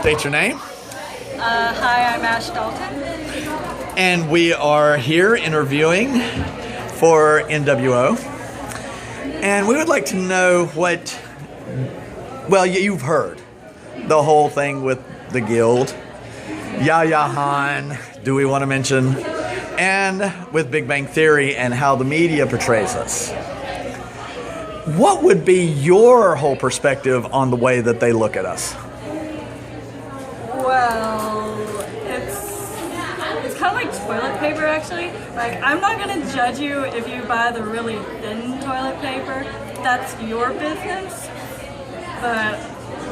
State your name. Hi, I'm Ash Dalton. And we are here interviewing for NWO. And we would like to know what, well, you've heard the whole thing with the Guild, Yaya Han, do we want to mention, and with Big Bang Theory and how the media portrays us. What would be your whole perspective on the way that they look at us? Well, it's kind of like toilet paper, actually. Like, I'm not going to judge you if you buy the really thin toilet paper. That's your business. But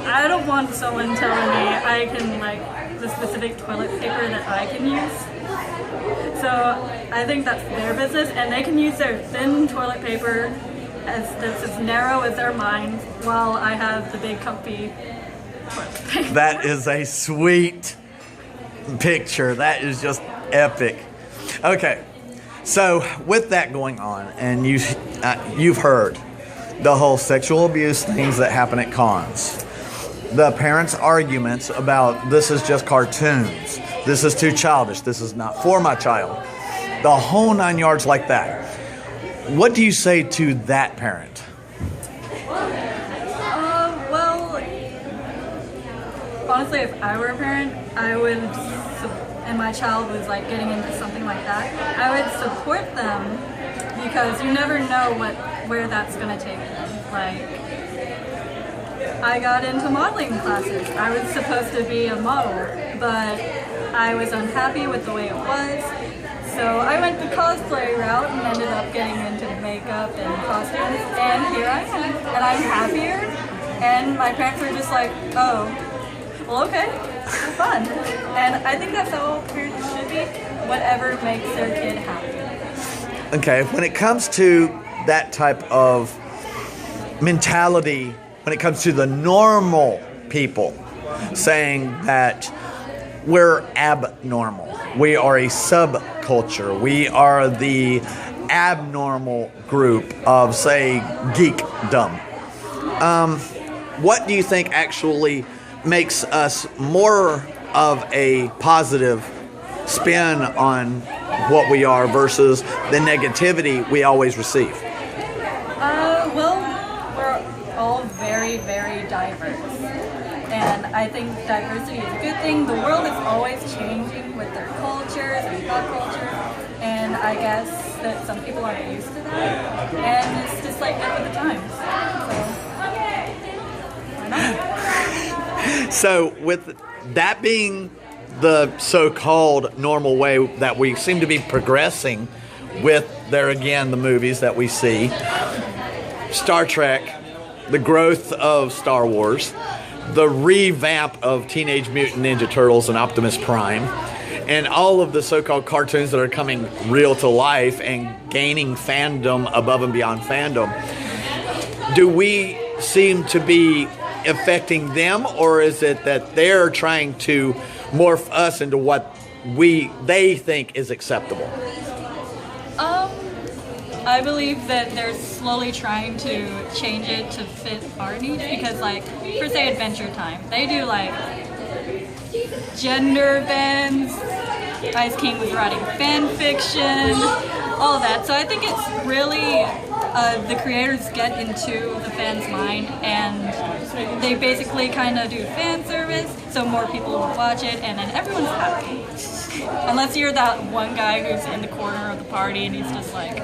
I don't want someone telling me I can, like, the specific toilet paper that I can use. So I think that's their business, and they can use their thin toilet paper that's as narrow as their minds, while I have the big comfy toilet paper. That is a sweet picture. That is just epic. Okay, so with that going on, and you've heard the whole sexual abuse things that happen at cons, the parents' arguments about this is just cartoons, this is too childish, this is not for my child, the whole 9 yards like that. What do you say to that parent? Well, honestly, if I were a parent, and my child was like getting into something like that, I would support them, because you never know where that's going to take them. Like, I got into modeling classes. I was supposed to be a model, but I was unhappy with the way it was. So I went the cosplay route and ended up getting into makeup and costumes, and here I am, and I'm happier. And my parents were just like, oh, well, okay, fun. And I think that's how parents should be, whatever makes their kid happy. Okay, when it comes to that type of mentality, when it comes to the normal people saying that we're abnormal, we are a subculture, we are the abnormal group of, say, geekdom. What do you think actually makes us more of a positive spin on what we are versus the negativity we always receive? Well, we're all very, very diverse. And I think diversity is a good thing. The world is always changing with their cultures and pop culture. And I guess that some people aren't used to that. And it's just like that with the times. So, why not? So with that being the so-called normal way that we seem to be progressing with, there again, the movies that we see, Star Trek, the growth of Star Wars, the revamp of Teenage Mutant Ninja Turtles and Optimus Prime, and all of the so-called cartoons that are coming real to life and gaining fandom above and beyond fandom, do we seem to be affecting them, or is it that they're trying to morph us into what they think is acceptable? I believe that they're slowly trying to change it to fit our needs, because, like, for say Adventure Time, they do like gender bends, Ice King was writing fan fiction, all of that. So I think it's really the creators get into the fans' mind, and they basically kind of do fan service, so more people will watch it, and then everyone's happy. Unless you're that one guy who's in the corner of the party and he's just like...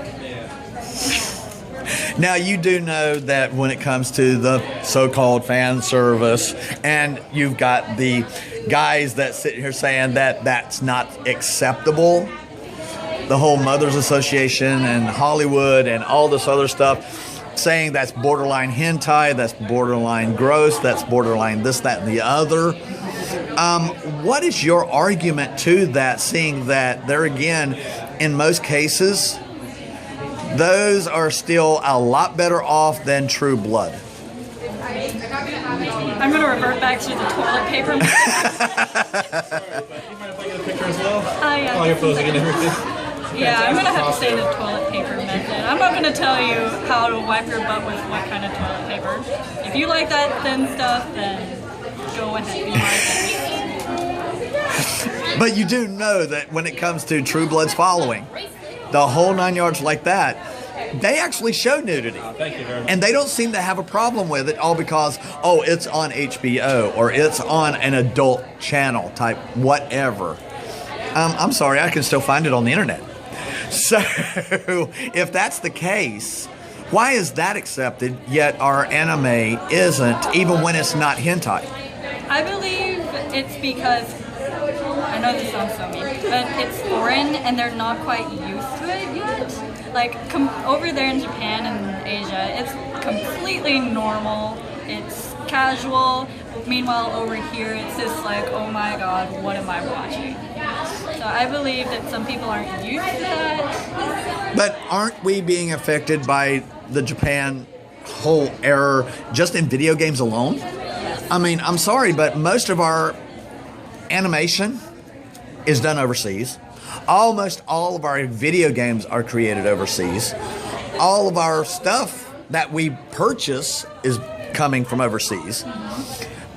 Now, you do know that when it comes to the so-called fan service, and you've got the guys that sit here saying that that's not acceptable, the whole Mothers Association and Hollywood and all this other stuff, saying that's borderline hentai, that's borderline gross, that's borderline this, that, and the other. What is your argument to that, seeing that there again, in most cases, those are still a lot better off than True Blood? I'm going to revert back to the toilet paper. You mind if I get a picture as well? Yeah. While you're posing and everything. Yeah, I'm going to have to say the toilet paper method. I'm not going to tell you how to wipe your butt with what kind of toilet paper. If you like that thin stuff, then go ahead, be my guest. But you do know that when it comes to True Blood's following, the whole 9 yards like that, they actually show nudity. Thank you very much. And they don't seem to have a problem with it all because, oh, it's on HBO or it's on an adult channel type whatever. I'm sorry, I can still find it on the internet. So if that's the case, why is that accepted yet our anime isn't, even when it's not hentai? I believe it's because, I know this sounds so mean, but it's foreign and they're not quite used to it yet. Like, over there in Japan and Asia, it's completely normal, it's casual. Meanwhile, over here, it's just like, oh my god, what am I watching? So I believe that some people aren't used to that. But aren't we being affected by the Japan whole error just in video games alone? I mean, I'm sorry, but most of our animation is done overseas. Almost all of our video games are created overseas. All of our stuff that we purchase is coming from overseas.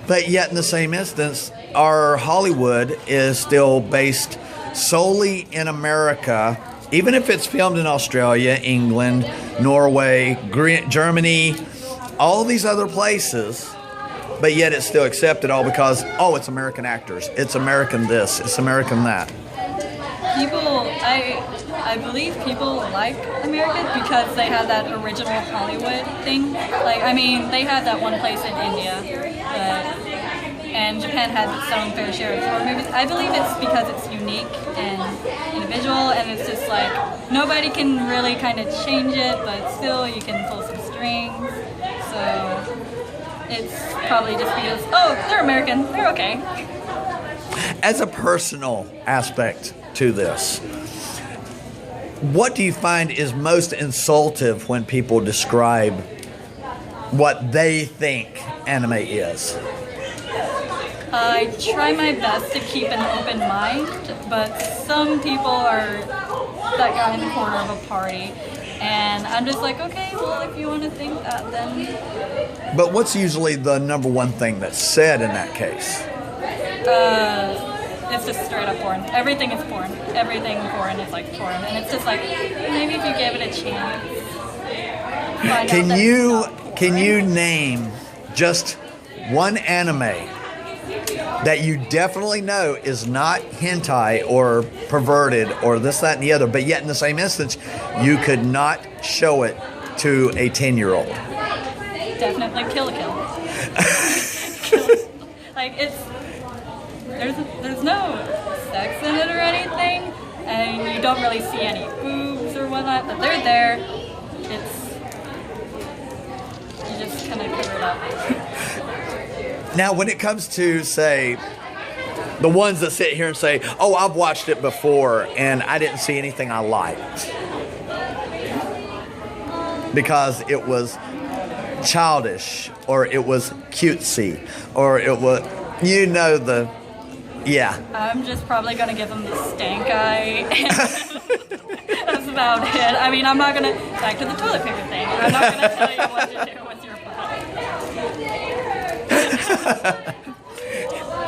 But yet in the same instance, our Hollywood is still based solely in America, even if it's filmed in Australia, England, Norway, Germany, all these other places, but yet it's still accepted all because, oh, it's American actors, it's American this, it's American that. I believe people like America because they have that original Hollywood thing. Like, I mean, they have that one place in India, and Japan has its own fair share of horror movies. I believe it's because it's unique and individual, and it's just like, nobody can really kind of change it, but still you can pull some strings. So it's probably just because, oh, they're American, they're okay. As a personal aspect to this, what do you find is most insultive when people describe what they think anime is? I try my best to keep an open mind, but some people are that guy in the corner of a party, and I'm just like, okay, well, if you want to think that, then... But what's usually the number one thing that's said in that case? It's just straight up porn. Everything is porn. Everything porn is like porn, and it's just like, maybe if you give it a chance. Can you name just one anime that you definitely know is not hentai or perverted or this, that, and the other, but yet in the same instance, you could not show it to a 10-year-old? Definitely Kill la Kill. Like, there's no sex in it or anything, and you don't really see any boobs or whatnot, but they're there. You just kind of cover it up. Now, when it comes to, say, the ones that sit here and say, oh, I've watched it before and I didn't see anything I liked because it was childish or it was cutesy or it was, you know, yeah. I'm just probably going to give them the stank eye. That's about it. I mean, I'm not going to, back to the toilet paper thing, I'm not going to tell you what to do with your butt.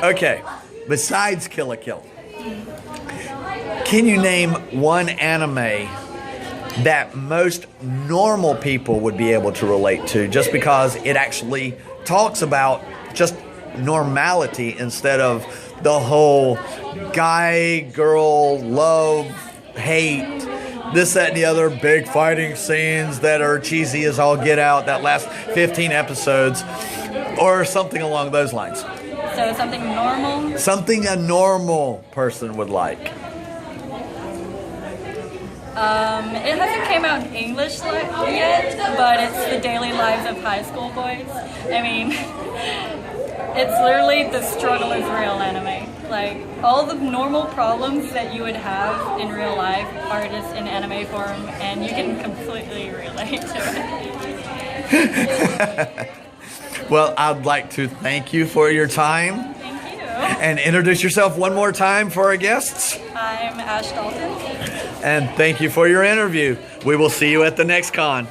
Okay, besides Kill la Kill, can you name one anime that most normal people would be able to relate to just because it actually talks about just normality instead of the whole guy, girl, love, hate, this, that, and the other, big fighting scenes that are cheesy as all get out that last 15 episodes, or something along those lines? So something normal? Something a normal person would like. It hasn't came out in English yet, but it's the daily lives of high school boys. I mean, it's literally the struggle is real anime. Like, all the normal problems that you would have in real life are just in anime form, and you can completely relate to it. Well, I'd like to thank you for your time. Thank you. And introduce yourself one more time for our guests. I'm Ash Dalton. And thank you for your interview. We will see you at the next con.